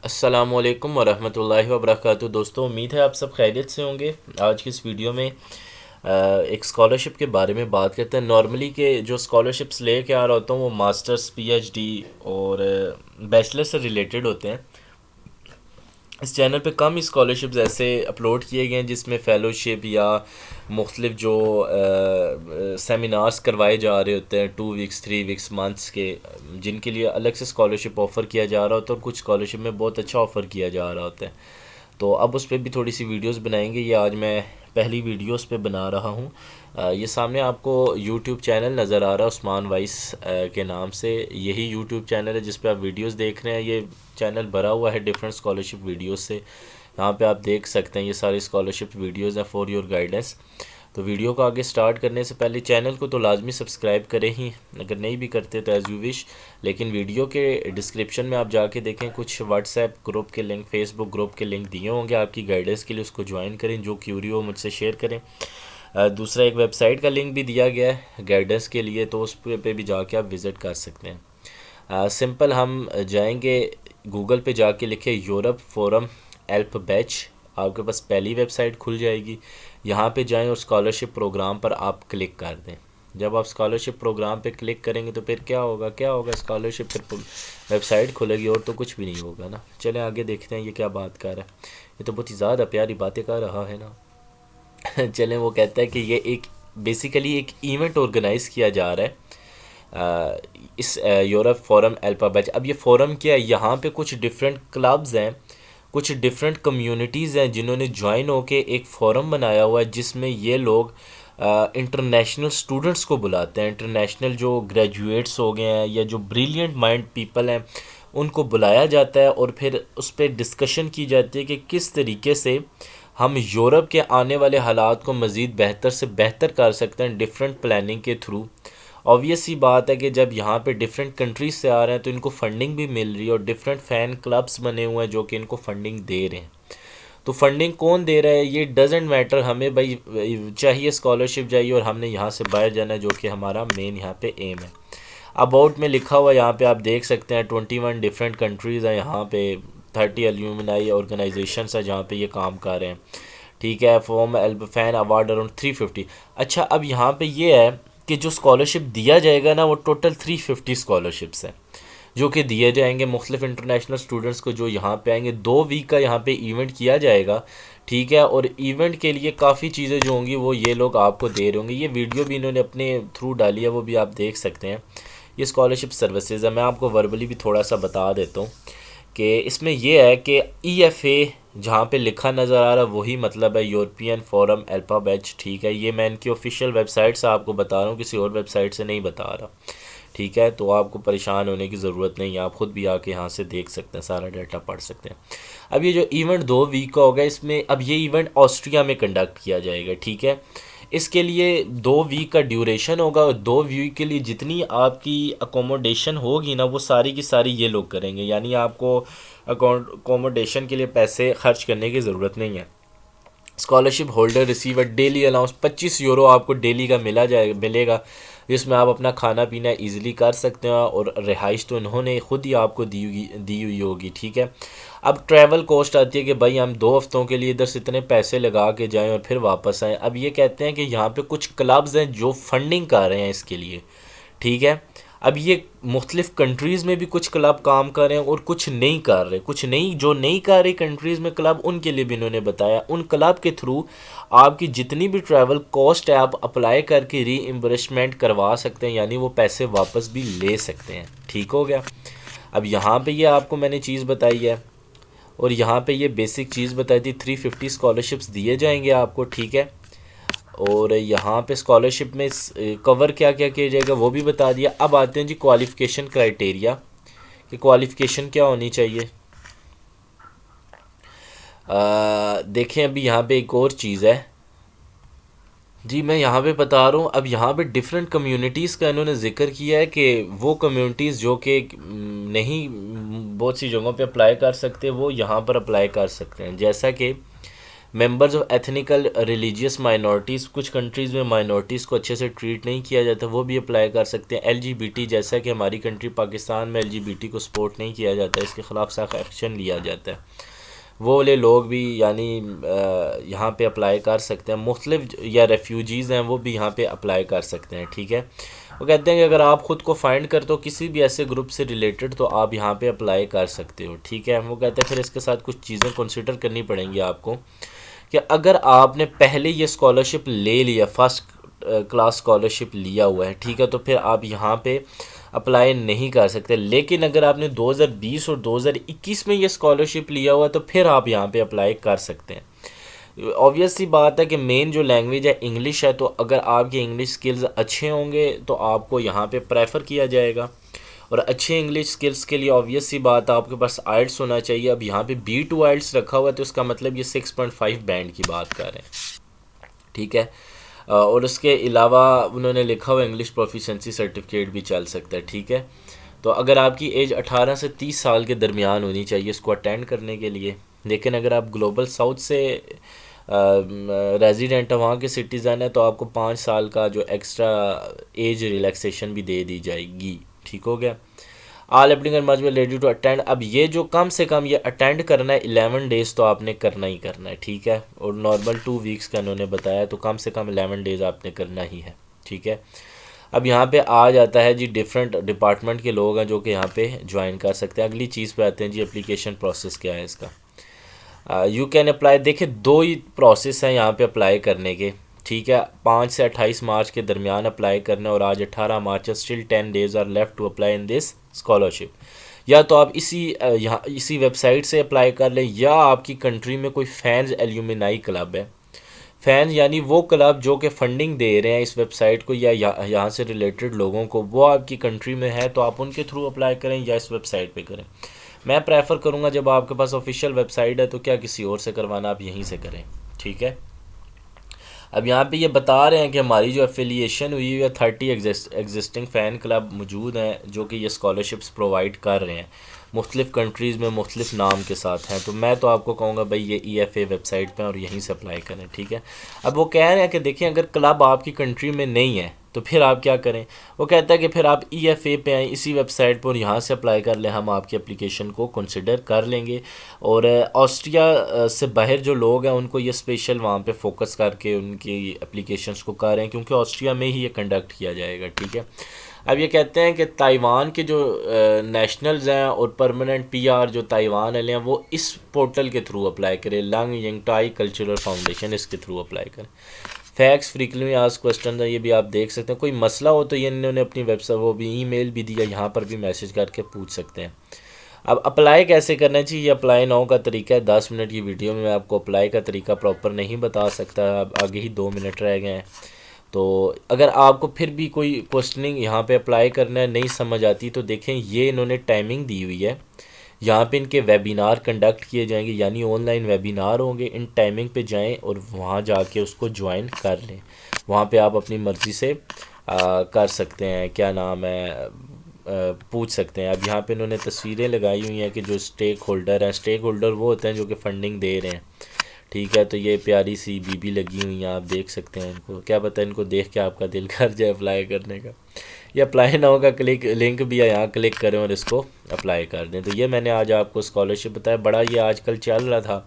अस्सलामुअलैकुम वरहमतुल्लाहि वबरकातुहू। दोस्तों, उम्मीद है आप सब खैरियत से होंगे। आज की इस वीडियो में एक स्कॉलरशिप के बारे में बात करते हैं। नॉर्मली के जो स्कॉलरशिप्स लेके आ रहा होता हूँ वो मास्टर्स, पीएचडी और बैचलर से रिलेटेड होते हैं। इस चैनल पे कम ही स्कॉलरशिप्स ऐसे अपलोड किए गए हैं जिसमें फ़ेलोशिप या मुख्तलिफ जो सेमिनार्स करवाए जा रहे होते हैं 2 वीक्स, 3 वीक्स, मंथ्स के, जिनके लिए अलग से स्कॉलरशिप ऑफ़र किया जा रहा होता है और कुछ स्कॉलरशिप में बहुत अच्छा ऑफ़र किया जा रहा होता है। तो अब उस पर भी थोड़ी सी वीडियोस बनाएंगे। ये आज मैं पहली वीडियोस पे बना रहा हूँ। ये सामने आपको यूट्यूब चैनल नज़र आ रहा है उस्मान वाइस के नाम से। यही यूट्यूब चैनल है जिस पे आप वीडियोस देख रहे हैं। ये चैनल भरा हुआ है डिफरेंट स्कॉलरशिप वीडियोस से। यहाँ पे आप देख सकते हैं ये सारी स्कॉलरशिप वीडियोस हैं फॉर योर गाइडेंस। तो वीडियो को आगे स्टार्ट करने से पहले चैनल को तो लाजमी सब्सक्राइब करें ही, अगर नहीं भी करते तो एज़ यू विश। लेकिन वीडियो के डिस्क्रिप्शन में आप जाके देखें, कुछ व्हाट्सएप ग्रुप के लिंक, फेसबुक ग्रुप के लिंक दिए होंगे आपकी गाइडेंस के लिए, उसको ज्वाइन करें। जो क्यूरी हो मुझसे शेयर करें। दूसरा एक वेबसाइट का लिंक भी दिया गया है गाइडेंस के लिए, तो उस पे भी जाके आप विज़िट कर सकते हैं। सिंपल हम जाएंगे गूगल पे, जाके लिखे यूरोप फोरम हेल्प बैच, आपके पास पहली वेबसाइट खुल जाएगी। यहाँ पे जाएं और स्कॉलरशिप प्रोग्राम पर आप क्लिक कर दें। जब आप स्कॉलरशिप प्रोग्राम पे क्लिक करेंगे तो फिर क्या होगा स्कॉलरशिप फिर वेबसाइट खुलेगी और तो कुछ भी नहीं होगा ना। चलें आगे देखते हैं ये क्या बात कर रहा है। ये तो बहुत ही ज़्यादा प्यारी बातें कर रहा है ना। चलें, वो कहता है कि ये एक बेसिकली एक इवेंट ऑर्गेनाइज़ किया जा रहा है इस यूरोप फोरम अल्फ़ाबेट। अब ये फोरम क्या है, यहाँ पे कुछ डिफरेंट क्लब्स हैं, कुछ डिफरेंट कम्युनिटीज़ हैं जिन्होंने ज्वाइन होके एक फोरम बनाया हुआ है जिसमें ये लोग इंटरनेशनल स्टूडेंट्स को बुलाते हैं। इंटरनेशनल जो ग्रेजुएट्स हो गए हैं या जो ब्रिलियंट माइंड पीपल हैं उनको बुलाया जाता है और फिर उस पर डिस्कशन की जाती है कि किस तरीके से हम यूरोप के आने वाले हालात को मज़ीद बेहतर से बेहतर कर सकते हैं डिफरेंट प्लानिंग के थ्रू। ऑब्वियस सी बात है कि जब यहाँ पे डिफरेंट कंट्रीज से आ रहे हैं तो इनको फंडिंग भी मिल रही है और डिफरेंट फ़ैन क्लब्स बने हुए हैं जो कि इनको फंडिंग दे रहे हैं। तो फंडिंग कौन दे रहा है ये डजेंट मैटर, हमें भाई चाहिए स्कॉलरशिप चाहिए और हमने यहाँ से बाहर जाना है, जो कि हमारा मेन यहाँ पे एम है। अबाउट में लिखा हुआ यहाँ पे आप देख सकते हैं 21 डिफरेंट कंट्रीज़ हैं यहाँ पे, 30 एल्यूमिनाई ऑर्गेनाइजेशन है जहाँ पे ये काम कर रहे हैं। ठीक है, फॉर्म फैन अवार्ड अराउंड 350। अच्छा, अब यहाँ पे ये है कि जो स्कॉलरशिप दिया जाएगा ना वो टोटल 350 स्कॉलरशिप्स हैं जो कि दिए जाएंगे मुख्तलिफ इंटरनेशनल स्टूडेंट्स को जो यहाँ पे आएंगे। 2 वीक का यहाँ पे इवेंट किया जाएगा। ठीक है, और इवेंट के लिए काफ़ी चीज़ें जो होंगी वो ये लोग आपको दे रहे होंगे। ये वीडियो भी इन्होंने अपने थ्रू डाली है, वो भी आप देख सकते हैं। ये स्कॉलरशिप सर्विसेज है। मैं आपको वर्बली भी थोड़ा सा बता देता हूँ कि इसमें यह है कि EFA जहाँ पे लिखा नज़र आ रहा है वही मतलब है यूरोपियन फोरम अल्फ़ाबेट। ठीक है, ये मैं इनकी ऑफिशियल वेबसाइट से आपको बता रहा हूँ, किसी और वेबसाइट से नहीं बता रहा। ठीक है, तो आपको परेशान होने की ज़रूरत नहीं है, आप ख़ुद भी आके यहाँ से देख सकते हैं, सारा डाटा पढ़ सकते हैं। अब ये जो इवेंट 2 वीक का होगा, इसमें अब ये इवेंट ऑस्ट्रिया में कंडक्ट किया जाएगा। ठीक है, इसके लिए 2 वीक का ड्यूरेशन होगा और 2 वीक के लिए जितनी आपकी अकोमोडेशन होगी ना वो सारी की सारी ये लोग करेंगे। यानी आपको अकोमोडेशन के लिए पैसे खर्च करने की ज़रूरत नहीं है। Scholarship holder receive daily allowance 25 euro आपको डेली का मिलेगा, जिसमें आप अपना खाना पीना इजीली कर सकते हैं और रिहाइश तो इन्होंने ख़ुद ही आपको दी हुई होगी। ठीक है, अब ट्रैवल कॉस्ट आती है कि भाई हम 2 हफ्तों के लिए इधर से इतने पैसे लगा के जाएं और फिर वापस आएँ। अब ये कहते हैं कि यहाँ पे कुछ क्लब्स हैं जो फंडिंग कर रहे हैं इसके लिए। ठीक है, अब ये मुख्तलिफ़ कंट्रीज़ में भी कुछ क्लब काम कर रहे हैं और कुछ नहीं कर रहे। कुछ नहीं, जो नहीं कर रही कंट्रीज़ में क्लब, उनके लिए भी इन्होंने बताया उन क्लब के थ्रू आपकी जितनी भी ट्रैवल कॉस्ट है आप अप्लाई करके रीइम्बर्समेंट करवा सकते हैं, यानी वो पैसे वापस भी ले सकते हैं। ठीक हो गया। अब यहाँ पे ये आपको मैंने चीज़ बताई है और यहाँ पे ये बेसिक चीज़ बताई थी, 350 स्कॉलरशिप्स दिए जाएंगे आपको। ठीक है, और यहाँ पे स्कॉलरशिप में कवर क्या क्या किया जाएगा वो भी बता दिया। अब आते हैं जी क्वालिफ़िकेशन क्राइटेरिया कि क्वालिफ़िकेशन क्या होनी चाहिए। देखें अभी यहाँ पे एक और चीज़ है जी, मैं यहाँ पे बता रहा हूँ। अब यहाँ पे डिफरेंट कम्युनिटीज़ का इन्होंने ज़िक्र किया है कि वो कम्युनिटीज़ जो कि नहीं बहुत सी जगहों पे अप्लाई कर सकते वो यहाँ पर अप्लाई कर सकते हैं। जैसा कि members of ethnical religious minorities, कुछ कंट्रीज़ में माइनॉरिटीज़ को अच्छे से ट्रीट नहीं किया जाता, वो भी अप्लाई कर सकते हैं। LGBT, जैसा कि हमारी कंट्री पाकिस्तान में LGBT को सपोर्ट नहीं किया जाता, इसके ख़िलाफ़ सख्त एक्शन लिया जाता है, वो वाले लोग भी यानी यहाँ पे अप्लाई कर सकते हैं। मुख्तलिफ या रेफ्यूजीज़ हैं वो भी यहाँ पे अप्लाई कर सकते हैं, ठीक है। वो कहते हैं कि अगर आप ख़ुद को फाइंड करते हो किसी भी ऐसे ग्रुप से रिलेटेड तो आप यहाँ पे अप्लाई कर सकते हो, ठीक है। वो कहते हैं फिर इसके साथ कुछ चीज़ें कंसिडर करनी पड़ेंगी आपको, कि अगर आपने पहले ये स्कॉलरशिप ले लिया, फर्स्ट क्लास स्कॉलरशिप लिया हुआ है, ठीक है, तो फिर आप यहाँ पे अप्लाई नहीं कर सकते। लेकिन अगर आपने 2020 और 2021 में ये स्कॉलरशिप लिया हुआ है तो फिर आप यहाँ पे अप्लाई कर सकते हैं। ऑब्वियस सी बात है कि मेन जो लैंग्वेज है इंग्लिश है, तो अगर आपके इंग्लिश स्किल्स अच्छे होंगे तो आपको यहाँ पे प्रेफर किया जाएगा। और अच्छे इंग्लिश स्किल्स के लिए ऑब्वियस सी बात है आपके पास आइल्स होना चाहिए। अब यहाँ पे B2 आइल्स रखा हुआ है तो इसका मतलब ये 6.5 बैंड की बात कर रहे हैं, ठीक है। और उसके अलावा उन्होंने लिखा हुआ इंग्लिश प्रोफिशेंसी सर्टिफिकेट भी चल सकता है, ठीक है। तो अगर आपकी एज 18 से 30 साल के दरमियान होनी चाहिए इसको अटेंड करने के लिए। लेकिन अगर आप ग्लोबल साउथ से रेजिडेंट है, वहाँ के सिटीज़न है, तो आपको 5 साल का जो एक्स्ट्रा एज रिलैक्सेशन भी दे दी जाएगी, ठीक हो गया। All applicant must be ready to attend. अब ये जो कम से कम ये अटेंड करना है 11 डेज़ तो आपने करना ही करना है, ठीक है। और नॉर्मल 2 वीक्स का उन्होंने बताया, तो कम से कम 11 डेज़ आपने करना ही है, ठीक है। अब यहाँ पे आ जाता है जी, डिफरेंट डिपार्टमेंट के लोग हैं जो कि यहाँ पे ज्वाइन कर सकते हैं। अगली चीज़ पे आते हैं जी, एप्लीकेशन प्रोसेस क्या है इसका। यू कैन अप्लाई, देखिए 2 ही प्रोसेस हैं यहाँ पे अप्लाई करने के, ठीक है। 5 से 28 मार्च के दरमियान अप्लाई करना और आज 18 मार्च है, still 10 days are left to apply in this scholarship. या तो आप यहाँ इसी वेबसाइट से अप्लाई कर लें, या आपकी कंट्री में कोई फैंस एल्यूमिनाई क्लब है, फैंस यानी वो क्लब जो कि फ़ंडिंग दे रहे हैं इस वेबसाइट को या यहाँ से रिलेटेड लोगों को, वो आपकी कंट्री में है तो आप उनके थ्रू अप्लाई करें या इस वेबसाइट पे करें। मैं प्रेफर करूँगा जब आपके पास ऑफिशियल वेबसाइट है तो क्या किसी और से करवाना, आप यहीं से करें, ठीक है। अब यहाँ पे ये बता रहे हैं कि हमारी जो एफिलिएशन हुई है 30 एग्जिस्टिंग फ़ैन क्लब मौजूद हैं जो कि ये स्कॉलरशिप्स प्रोवाइड कर रहे हैं, मुख्तलिफ़ कंट्रीज़ में मुख्तलिफ नाम के साथ हैं। तो मैं तो आपको कहूँगा भाई ये EFA वेबसाइट पे और यहीं से अप्लाई करें, ठीक है। अब वो कह रहे हैं कि देखिए अगर क्लब आपकी कंट्री में नहीं है तो फिर आप क्या करें। वो कहता है कि फिर आप EFA पे आएँ, इसी वेबसाइट पर यहाँ से अप्लाई कर लें, हम आपकी एप्लीकेशन को कंसिडर कर लेंगे। और ऑस्ट्रिया से बाहर जो लोग हैं उनको ये स्पेशल वहाँ पे फोकस करके उनकी एप्लीकेशंस को कर रहे हैं, क्योंकि ऑस्ट्रिया में ही ये कंडक्ट किया जाएगा, ठीक है। अब ये कहते हैं कि ताइवान के जो नेशनल्स हैं और परमानेंट PR जो ताइवान वाले हैं वो इस पोर्टल के थ्रू अप्लाई करें, लंग यंगटाई कल्चरल फाउंडेशन, इसके थ्रू अप्लाई करें। फैक्ट्स फ्रीक्वेंटली आस्क्ड क्वेश्चन है, ये भी आप देख सकते हैं। कोई मसला हो तो ये इन्होंने अपनी वेबसाइट वो भी ईमेल भी दिया, यहाँ पर भी मैसेज करके पूछ सकते हैं। अब अप्लाई कैसे करना चाहिए, अप्लाई नाउ का तरीका है। 10 मिनट की वीडियो में मैं आपको अप्लाई का तरीका प्रॉपर नहीं बता सकता, अब आगे ही 2 मिनट रह गए हैं। तो अगर आपको फिर भी कोई क्वेश्चनिंग यहाँ पे अप्लाई करना है नहीं समझ आती तो देखें ये इन्होंने टाइमिंग दी हुई है, यहाँ पे इनके वेबिनार कंडक्ट किए जाएंगे, यानी ऑनलाइन वेबिनार होंगे। इन टाइमिंग पे जाएं और वहाँ जाके उसको ज्वाइन कर लें। वहाँ पे आप अपनी मर्ज़ी से कर सकते हैं, क्या नाम है, पूछ सकते हैं। अब यहाँ पे इन्होंने तस्वीरें लगाई हुई हैं कि जो स्टेक होल्डर हैं, स्टेक होल्डर वो होते हैं जो कि फ़ंडिंग दे रहे हैं, ठीक है। तो ये प्यारी सी बीबी लगी हुई हैं, आप देख सकते हैं इनको, क्या पता इनको देख के आपका दिल कर जाए अप्लाई करने का। ये अप्लाई नाउ का लिंक भी है, यहाँ क्लिक करें और इसको अप्लाई कर दें। तो ये मैंने आज आपको स्कॉलरशिप बताया, बड़ा ये आजकल चल रहा था,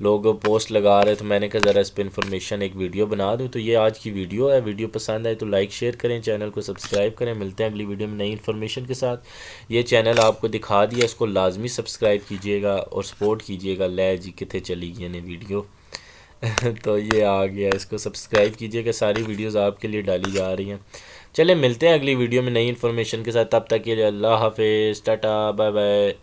लोग पोस्ट लगा रहे, तो मैंने कहा ज़रा इस पर इन्फॉर्मेशन एक वीडियो बना दूँ। तो ये आज की वीडियो है, वीडियो पसंद आए तो लाइक शेयर करें, चैनल को सब्सक्राइब करें। मिलते हैं अगली वीडियो में नई इन्फॉर्मेशन के साथ। ये चैनल आपको दिखा दिया, इसको लाजमी सब्सक्राइब कीजिएगा और सपोर्ट कीजिएगा। ले जी कितने चली गई ने वीडियो तो ये आ गया, इसको सब्सक्राइब कीजिएगा, सारी वीडियोस आपके लिए डाली जा रही हैं। चले मिलते हैं अगली वीडियो में नई इन्फॉर्मेशन के साथ, तब तक के लिए अल्लाह हाफिज़, टाटा बाय बाय।